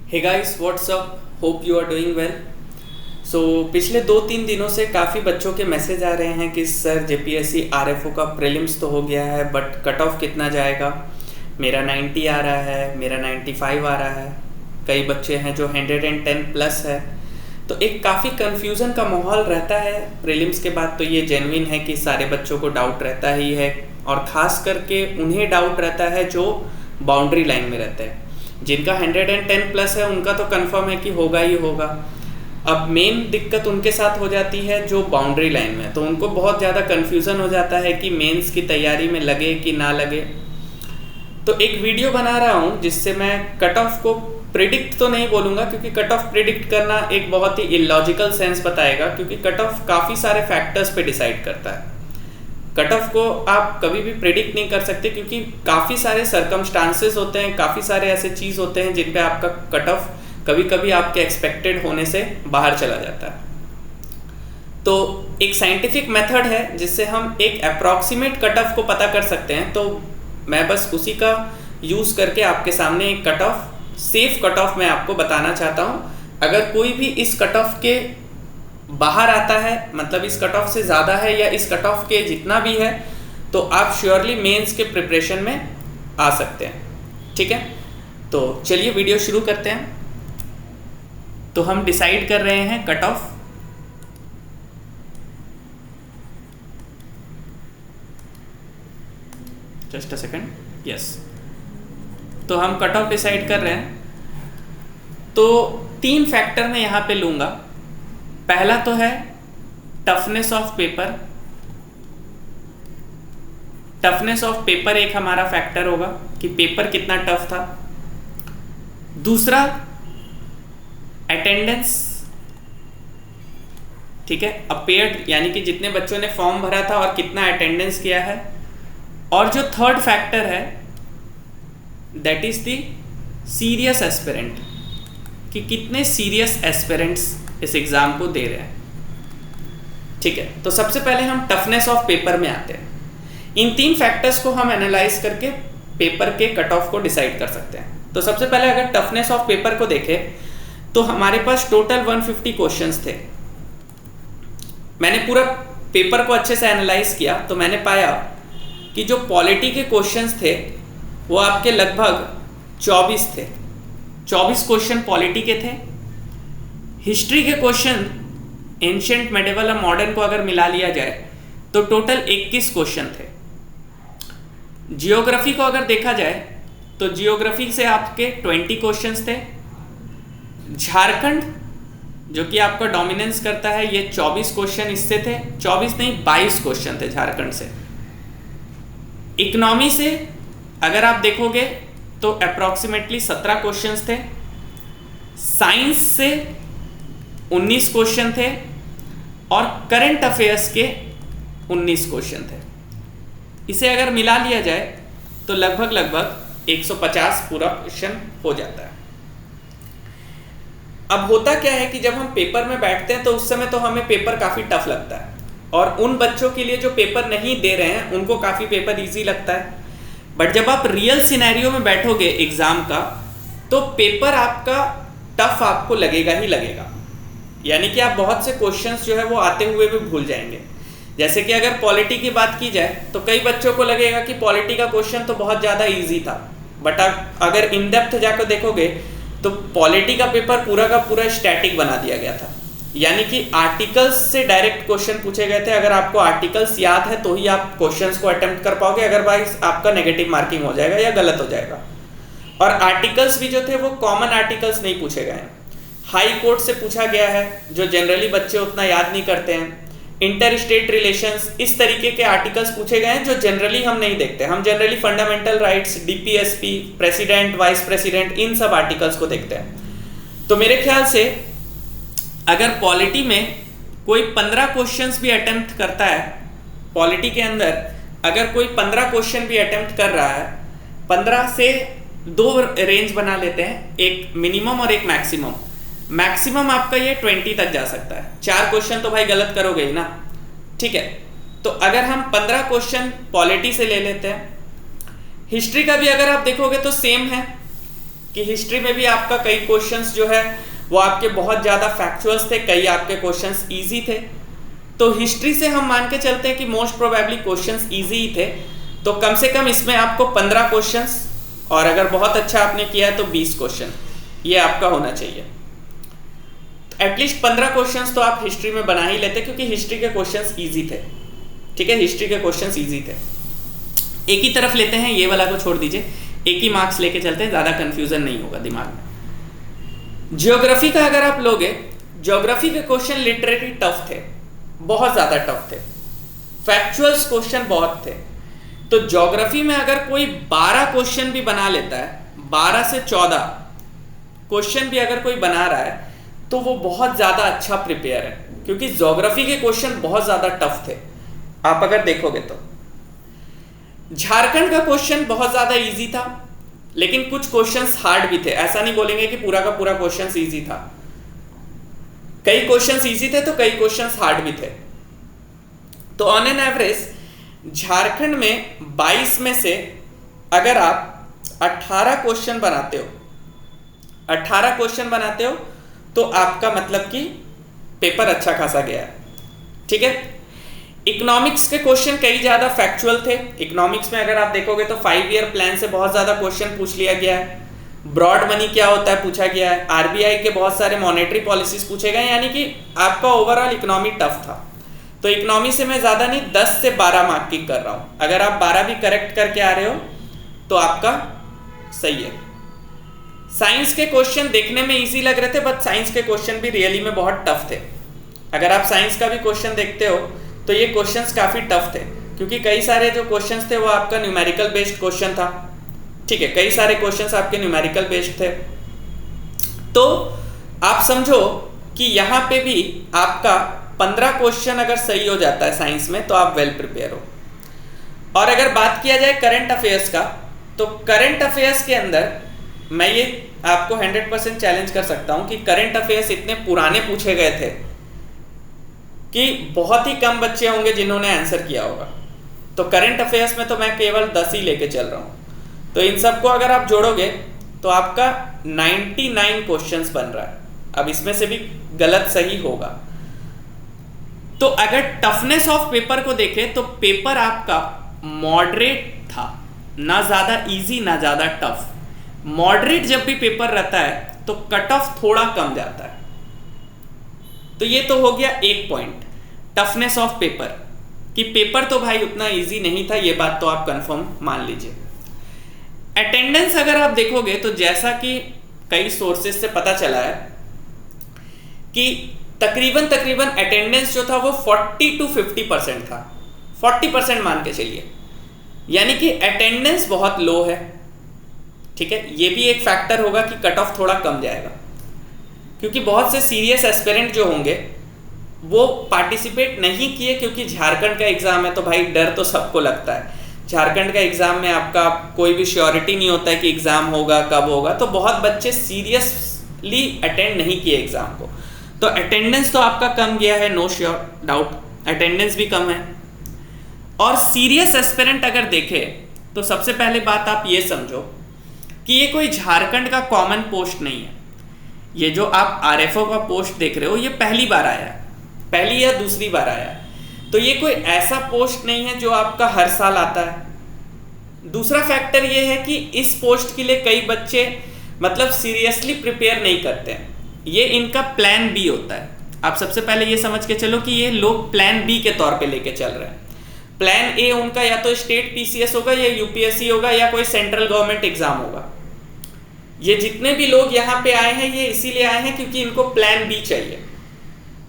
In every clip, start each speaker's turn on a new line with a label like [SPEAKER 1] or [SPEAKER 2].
[SPEAKER 1] Hey guys what's up, hope you are doing well. So पिछले 2-3 दिनों से काफ़ी बच्चों के मैसेज आ रहे हैं कि सर जेपीएससी आरएफओ का प्रीलिम्स तो हो गया है बट कट ऑफ कितना जाएगा। मेरा 90 आ रहा है, मेरा 95 आ रहा है, कई बच्चे हैं जो 110 प्लस है। तो एक काफ़ी कन्फ्यूज़न का माहौल रहता है प्रीलिम्स के बाद। तो ये जेन्युइन है कि सारे बच्चों को डाउट रहता ही है, और ख़ास करके उन्हें डाउट रहता है जो बाउंड्री लाइन में रहते हैं। जिनका 110 प्लस है उनका तो कंफर्म है कि होगा ही होगा। अब मेन दिक्कत उनके साथ हो जाती है जो बाउंड्री लाइन में, तो उनको बहुत ज़्यादा कन्फ्यूज़न हो जाता है कि मेंस की तैयारी में लगे कि ना लगे। तो एक वीडियो बना रहा हूँ जिससे मैं कट ऑफ को प्रिडिक्ट तो नहीं बोलूँगा, क्योंकि कट ऑफ प्रिडिक्ट करना एक बहुत ही इलॉजिकल सेंस बताएगा, क्योंकि कट ऑफ काफ़ी सारे फैक्टर्स पे डिसाइड करता है। कट ऑफ को आप कभी भी प्रिडिक्ट नहीं कर सकते, क्योंकि काफ़ी सारे सर्कमस्टांसेस होते हैं, काफ़ी सारे ऐसे चीज़ होते हैं जिन पे आपका कट ऑफ कभी कभी आपके एक्सपेक्टेड होने से बाहर चला जाता है। तो एक साइंटिफिक मेथड है जिससे हम एक अप्रॉक्सीमेट कट ऑफ को पता कर सकते हैं। तो मैं बस उसी का यूज़ करके आपके सामने एक cut off, safe cut off मैं आपको बताना चाहता हूँ। अगर कोई भी इस कट ऑफ के बाहर आता है, मतलब इस कट ऑफ से ज़्यादा है या इस कट ऑफ के जितना भी है, तो आप श्योरली मेंस के प्रिपरेशन में आ सकते हैं। ठीक है, तो चलिए वीडियो शुरू करते हैं। तो हम डिसाइड कर रहे हैं cut off. Just a second, yes. तो हम कट ऑफ डिसाइड कर रहे हैं। तो 3 फैक्टर मैं यहाँ पे लूँगा। पहला तो है toughness of paper. Toughness of paper एक हमारा फैक्टर होगा कि पेपर कितना टफ था। दूसरा अटेंडेंस, ठीक है, अपेयर्ड, यानी कि जितने बच्चों ने फॉर्म भरा था और कितना अटेंडेंस किया है। और जो थर्ड फैक्टर है that is the serious aspirant, कि कितने सीरियस एस्पिरेंट्स इस एग्जाम को दे रहे हैं। ठीक है, तो सबसे पहले हम टफनेस ऑफ पेपर में आते हैं। इन 3 फैक्टर्स को हम एनालाइज करके पेपर के कट ऑफ को डिसाइड कर सकते हैं। तो सबसे पहले अगर टफनेस ऑफ पेपर को देखें तो हमारे पास टोटल 150 क्वेश्चंस थे। मैंने पूरा पेपर को अच्छे से एनालाइज किया तो मैंने पाया कि जो पॉलिटी के क्वेश्चंस थे वो आपके लगभग 24 थे। 24 क्वेश्चन पॉलिटी के थे। हिस्ट्री के क्वेश्चन एंशिएंट, मेडिवल और मॉडर्न को अगर मिला लिया जाए तो टोटल 21 क्वेश्चन थे। जियोग्राफी को अगर देखा जाए तो जियोग्राफी से आपके 20 क्वेश्चंस थे। झारखंड जो कि आपका डोमिनेंस करता है, ये 24 क्वेश्चन इससे थे। 24 नहीं, 22 क्वेश्चन थे झारखंड से। इकोनॉमी से अगर आप देखोगे तो अप्रॉक्सीमेटली 17 क्वेश्चंस थे। साइंस से 19 क्वेश्चन थे और करंट अफेयर्स के 19 क्वेश्चन थे। इसे अगर मिला लिया जाए तो लगभग 150 पूरा क्वेश्चन हो जाता है। अब होता क्या है कि जब हम पेपर में बैठते हैं तो उस समय तो हमें पेपर काफ़ी टफ लगता है, और उन बच्चों के लिए जो पेपर नहीं दे रहे हैं उनको काफ़ी पेपर इजी लगता है। बट जब आप रियल सिनेरियो में बैठोगे एग्ज़ाम का तो पेपर आपका टफ आपको लगेगा ही लगेगा। यानी कि आप बहुत से क्वेश्चंस जो है वो आते हुए भी भूल जाएंगे। जैसे कि अगर पॉलिटी की बात की जाए तो कई बच्चों को लगेगा कि पॉलिटी का क्वेश्चन तो बहुत ज़्यादा इजी था, बट आप अगर इन डेप्थ जाकर देखोगे तो पॉलिटी का पेपर पूरा का पूरा स्टैटिक बना दिया गया था। यानी कि आर्टिकल्स से डायरेक्ट क्वेश्चन पूछे गए थे। अगर आपको आर्टिकल्स याद है तो ही आप क्वेश्चंस को अटेम्प्ट कर पाओगे, अदरवाइज आपका नेगेटिव मार्किंग हो जाएगा या गलत हो जाएगा। और आर्टिकल्स भी जो थे वो कॉमन आर्टिकल्स नहीं पूछे गए हैं, हाई कोर्ट से पूछा गया है जो जनरली बच्चे उतना याद नहीं करते हैं। इंटर स्टेट रिलेशंस, इस तरीके के आर्टिकल्स पूछे गए हैं जो जनरली हम नहीं देखते। हम generally fundamental rights, DPSP, president, vice president, इन सब आर्टिकल्स को देखते हैं। तो मेरे ख्याल से अगर पॉलिटी में कोई 15 क्वेश्चंस भी अटेम्प्ट करता है, पॉलिटी के अंदर अगर कोई 15 क्वेश्चन भी अटेम्प्ट कर रहा है, 15 से 2 रेंज बना लेते हैं, एक मिनिमम और एक मैक्सिमम। मैक्सिमम आपका ये 20 तक जा सकता है। 4 क्वेश्चन तो भाई गलत करोगे ही ना। ठीक है, तो अगर हम 15 क्वेश्चन पॉलिटी से ले लेते हैं, हिस्ट्री का भी अगर आप देखोगे तो सेम है। कि हिस्ट्री में भी आपका कई क्वेश्चंस जो है वो आपके बहुत ज़्यादा फैक्चुअल्स थे, कई आपके क्वेश्चंस इजी थे। तो हिस्ट्री से हम मान के चलते हैं कि मोस्ट प्रोबेबली क्वेश्चंस इजी ही थे। तो कम से कम इसमें आपको 15 क्वेश्चंस, और अगर बहुत अच्छा आपने किया है तो 20 क्वेश्चन ये आपका होना चाहिए। एटलीस्ट 15 क्वेश्चंस तो आप हिस्ट्री में बना ही लेते, क्योंकि हिस्ट्री के क्वेश्चंस इजी थे। ठीक है, हिस्ट्री के क्वेश्चंस इजी थे। एक ही तरफ लेते हैं, ये वाला को छोड़ दीजिए, एक ही मार्क्स लेके चलते हैं, ज़्यादा कंफ्यूजन नहीं होगा दिमाग में। ज्योग्राफी का अगर आप लोगे, ज्योग्राफी के क्वेश्चन लिटरेरी टफ थे, बहुत ज़्यादा टफ थे, फैक्चुअल्स क्वेश्चन बहुत थे। तो ज्योग्राफी में अगर कोई 12 क्वेश्चन भी बना लेता है, 12 से 14 क्वेश्चन भी अगर कोई बना रहा है, तो वो बहुत ज़्यादा अच्छा प्रिपेयर है, क्योंकि ज्योग्राफी के क्वेश्चन बहुत ज़्यादा टफ थे। आप अगर देखोगे तो झारखंड का क्वेश्चन बहुत ज़्यादा इजी था, लेकिन कुछ क्वेश्चंस हार्ड भी थे। ऐसा नहीं बोलेंगे कि पूरा का पूरा क्वेश्चन इजी था, कई क्वेश्चंस इजी थे तो कई क्वेश्चंस हार्ड भी थे। तो ऑन एन एवरेज झारखंड में 22 में से अगर आप 18 क्वेश्चन बनाते हो, 18 क्वेश्चन बनाते हो तो आपका मतलब कि पेपर अच्छा खासा गया है। ठीक है, इकोनॉमिक्स के क्वेश्चन कई ज़्यादा फैक्चुअल थे। इकोनॉमिक्स में अगर आप देखोगे तो 5 ईयर प्लान से बहुत ज़्यादा क्वेश्चन पूछ लिया गया है। ब्रॉड मनी क्या होता है पूछा गया है, आरबीआई के बहुत सारे मॉनेटरी पॉलिसीज पूछे गए, यानी कि आपका ओवरऑल इकोनॉमी टफ था। तो इकोनॉमी से मैं ज़्यादा नहीं 10 से 12 मार्क की कर रहा हूँ। अगर आप 12 भी करेक्ट करके आ रहे हो तो आपका सही है। साइंस के क्वेश्चन देखने में इजी लग रहे थे, बट साइंस के क्वेश्चन भी रियली में बहुत टफ थे। अगर आप साइंस का भी क्वेश्चन देखते हो तो ये क्वेश्चंस काफ़ी टफ थे, क्योंकि कई सारे जो क्वेश्चंस थे वो आपका न्यूमेरिकल बेस्ड क्वेश्चन था। ठीक है, कई सारे क्वेश्चंस आपके न्यूमेरिकल बेस्ड थे। तो आप समझो कि यहाँ पे भी आपका 15 क्वेश्चन अगर सही हो जाता है साइंस में, तो आप वेल प्रिपेयर हो। और अगर बात किया जाए करंट अफेयर्स का, तो करंट अफेयर्स के अंदर मैं ये आपको 100% चैलेंज कर सकता हूँ कि करंट अफेयर्स इतने पुराने पूछे गए थे कि बहुत ही कम बच्चे होंगे जिन्होंने आंसर किया होगा। तो करंट अफेयर्स में तो मैं केवल 10 ही लेके चल रहा हूँ। तो इन सबको अगर आप जोड़ोगे तो आपका 99 क्वेश्चंस बन रहा है। अब इसमें से भी गलत सही होगा। तो अगर टफनेस ऑफ पेपर को देखें तो पेपर आपका मॉडरेट था, ना ज़्यादा इजी ना ज़्यादा टफ। मॉडरेट जब भी पेपर रहता है तो कट ऑफ थोड़ा कम जाता है। तो ये तो हो गया एक पॉइंट, टफनेस ऑफ पेपर, कि पेपर तो भाई उतना इजी नहीं था, ये बात तो आप कंफर्म मान लीजिए। अटेंडेंस अगर आप देखोगे तो जैसा कि कई सोर्सेज से पता चला है कि तकरीबन अटेंडेंस जो था वो 40 to 50% था। 40% मान के चलिए, यानी कि अटेंडेंस बहुत लो है। ठीक है, ये भी एक फैक्टर होगा कि कट ऑफ थोड़ा कम जाएगा, क्योंकि बहुत से सीरियस एस्पिरेंट जो होंगे वो पार्टिसिपेट नहीं किए, क्योंकि झारखंड का एग्जाम है तो भाई डर तो सबको लगता है। झारखंड का एग्जाम में आपका कोई भी श्योरिटी नहीं होता है कि एग्जाम होगा कब होगा, तो बहुत बच्चे सीरियसली अटेंड नहीं किए एग्जाम को। तो अटेंडेंस तो आपका कम गया है, नो श्योर डाउट, अटेंडेंस भी कम है। और सीरियस एस्पिरेंट अगर देखे तो सबसे पहले बात आप ये समझो कि ये कोई झारखंड का कॉमन पोस्ट नहीं है। ये जो आप आरएफओ का पोस्ट देख रहे हो ये पहली बार आया है, पहली या दूसरी बार आया है। तो ये कोई ऐसा पोस्ट नहीं है जो आपका हर साल आता है। दूसरा फैक्टर ये है कि इस पोस्ट के लिए कई बच्चे मतलब सीरियसली प्रिपेयर नहीं करते हैं, ये इनका प्लान बी होता है। आप सबसे पहले ये समझ के चलो कि ये लोग प्लान बी के तौर पे लेके चल रहे हैं। प्लान ए उनका या तो स्टेट पीसीएस होगा या यूपीएससी होगा या कोई सेंट्रल गवर्नमेंट एग्जाम होगा। ये जितने भी लोग यहाँ पे आए हैं ये इसीलिए आए हैं क्योंकि इनको प्लान बी चाहिए,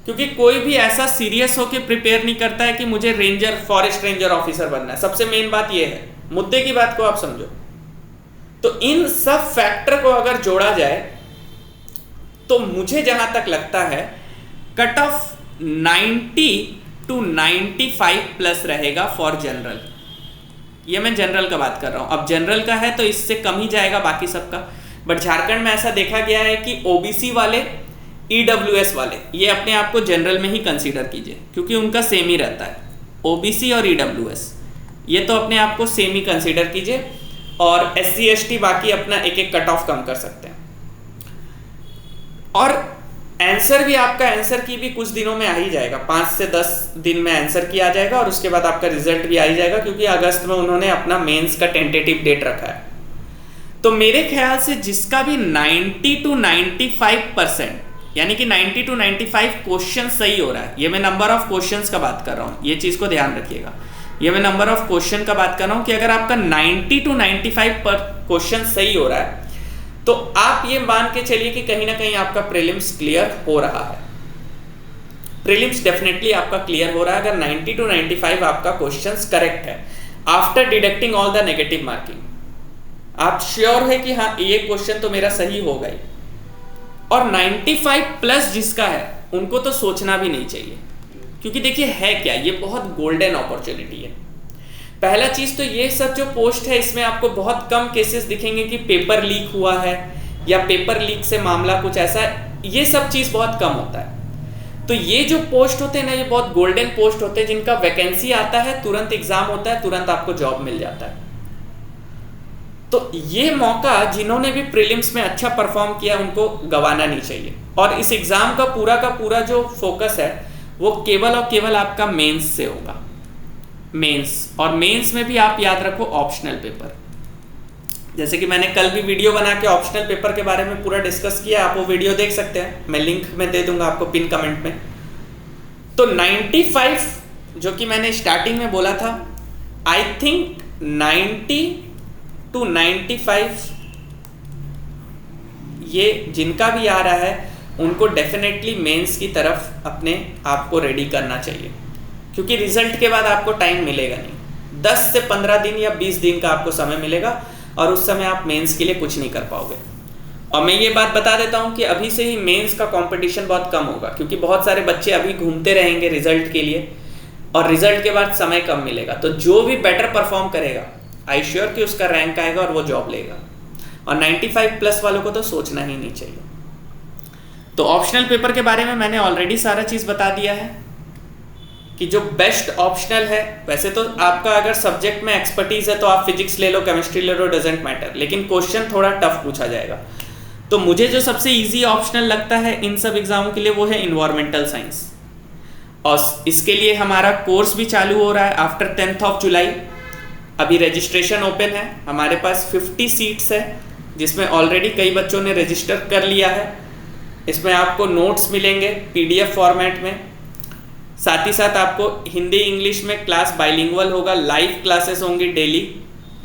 [SPEAKER 1] क्योंकि कोई भी ऐसा सीरियस होके प्रिपेयर नहीं करता है कि मुझे रेंजर, फॉरेस्ट रेंजर ऑफिसर बनना है। सबसे मेन बात ये है, मुद्दे की बात को आप समझो। तो इन सब फैक्टर को अगर जोड़ा जाए तो मुझे जहां तक लगता है कट ऑफ 90 to 95 प्लस रहेगा फॉर जनरल। ये मैं जनरल का बात कर रहा हूं। अब जनरल का है तो इससे कम ही जाएगा बाकी सबका। बट झारखंड में ऐसा देखा गया है कि ओबीसी वाले, ईडब्ल्यूएस वाले, ये अपने आप को जनरल में ही कंसीडर कीजिए क्योंकि उनका सेम ही रहता है। ओबीसी और ईडब्ल्यूएस ये तो अपने आप को सेम ही कंसीडर कीजिए। और SC/ST बाकी अपना एक एक कट ऑफ कम कर सकते हैं। और आंसर भी आपका आंसर की भी कुछ दिनों में आ ही जाएगा, 5 से 10 दिन में आंसर की आ जाएगा और उसके बाद आपका रिजल्ट भी आ ही जाएगा, क्योंकि अगस्त में उन्होंने अपना मेंस का टेंटेटिव डेट रखा है। तो मेरे ख्याल से जिसका भी 90 to 95% यानी कि 90 to 95 क्वेश्चन सही हो रहा है, ये मैं नंबर ऑफ क्वेश्चंस का बात कर रहा हूँ, ये चीज को ध्यान रखिएगा, ये मैं नंबर ऑफ क्वेश्चन का बात कर रहा हूँ कि अगर आपका 90 to 95 पर क्वेश्चन सही हो रहा है तो आप ये मान के चलिए कि कहीं ना कहीं आपका प्रीलिम्स क्लियर हो रहा है। प्रीलिम्स डेफिनेटली आपका क्लियर हो रहा है अगर 90 to 95 आपका क्वेश्चंस करेक्ट है, after deducting all the negative marking. आप श्योर है कि हाँ ये क्वेश्चन तो मेरा सही हो गई। और 95 प्लस जिसका है उनको तो सोचना भी नहीं चाहिए, क्योंकि देखिए है क्या, ये बहुत गोल्डन अपॉर्चुनिटी है। पहला चीज तो ये सब जो पोस्ट है इसमें आपको बहुत कम केसेस दिखेंगे कि पेपर लीक हुआ है या पेपर लीक से मामला कुछ ऐसा है, ये सब चीज बहुत कम होता है। तो ये जो पोस्ट होते हैं ना, ये बहुत गोल्डन पोस्ट होते हैं जिनका वैकेंसी आता है, तुरंत एग्जाम होता है, तुरंत आपको जॉब मिल जाता है। तो ये मौका जिन्होंने भी प्रीलिम्स में अच्छा परफॉर्म किया उनको गंवाना नहीं चाहिए। और इस एग्जाम का पूरा जो फोकस है वो केवल और केवल आपका मेंस से होगा, मेंस। और मेंस में भी आप याद रखो ऑप्शनल पेपर, जैसे कि मैंने कल भी वीडियो बना के ऑप्शनल पेपर के बारे में पूरा डिस्कस किया, आप वो वीडियो देख सकते हैं, मैं लिंक में दे दूंगा आपको पिन कमेंट में। तो 95 जो कि मैंने स्टार्टिंग में बोला था, आई थिंक 90 to 95 ये जिनका भी आ रहा है उनको डेफिनेटली मेंस की तरफ अपने आप को रेडी करना चाहिए, क्योंकि रिजल्ट के बाद आपको टाइम मिलेगा नहीं, 10 से 15 दिन या 20 दिन का आपको समय मिलेगा और उस समय आप मेंस के लिए कुछ नहीं कर पाओगे। और मैं ये बात बता देता हूँ कि अभी से ही मेंस का कंपटीशन बहुत कम होगा, क्योंकि बहुत सारे बच्चे अभी घूमते रहेंगे रिजल्ट के लिए और रिजल्ट के बाद समय कम मिलेगा। तो जो भी बेटर परफॉर्म करेगा आई श्योर कि उसका रैंक आएगा और वो जॉब लेगा। और 95 प्लस वालों को तो सोचना ही नहीं चाहिए। तो ऑप्शनल पेपर के बारे में मैंने ऑलरेडी सारा चीज़ बता दिया है कि जो बेस्ट ऑप्शनल है, वैसे तो आपका अगर सब्जेक्ट में एक्सपर्टीज है तो आप फिजिक्स ले लो, केमिस्ट्री ले लो, डजेंट मैटर, लेकिन क्वेश्चन थोड़ा टफ पूछा जाएगा। तो मुझे जो सबसे इजी ऑप्शनल लगता है इन सब एग्जामों के लिए वो है इन्वायरमेंटल साइंस। और इसके लिए हमारा कोर्स भी चालू हो रहा है आफ्टर 10 जुलाई। अभी रजिस्ट्रेशन ओपन है, हमारे पास 50 सीट्स है जिसमें ऑलरेडी कई बच्चों ने रजिस्टर कर लिया है। इसमें आपको नोट्स मिलेंगे PDF फॉर्मेट में, साथ ही साथ आपको हिंदी इंग्लिश में क्लास बाइलिंगुअल होगा, लाइव क्लासेस होंगी, डेली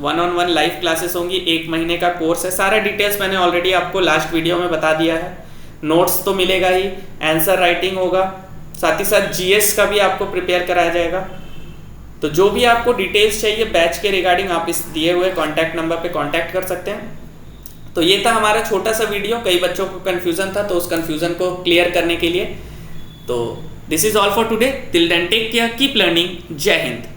[SPEAKER 1] 1-on-1 लाइव क्लासेस होंगी, 1 महीने का कोर्स है। सारा डिटेल्स मैंने ऑलरेडी आपको लास्ट वीडियो में बता दिया है। नोट्स तो मिलेगा ही, आंसर राइटिंग होगा, साथ ही साथ GS का भी आपको प्रिपेयर कराया जाएगा। तो जो भी आपको डिटेल्स चाहिए बैच के रिगार्डिंग आप इस दिए हुए कॉन्टैक्ट नंबर पे कॉन्टैक्ट कर सकते हैं। तो ये था हमारा छोटा सा वीडियो, कई बच्चों को कन्फ्यूजन था तो उस कन्फ्यूजन को क्लियर करने के लिए। तो this is all for today, till then take care, keep learning, जय हिंद।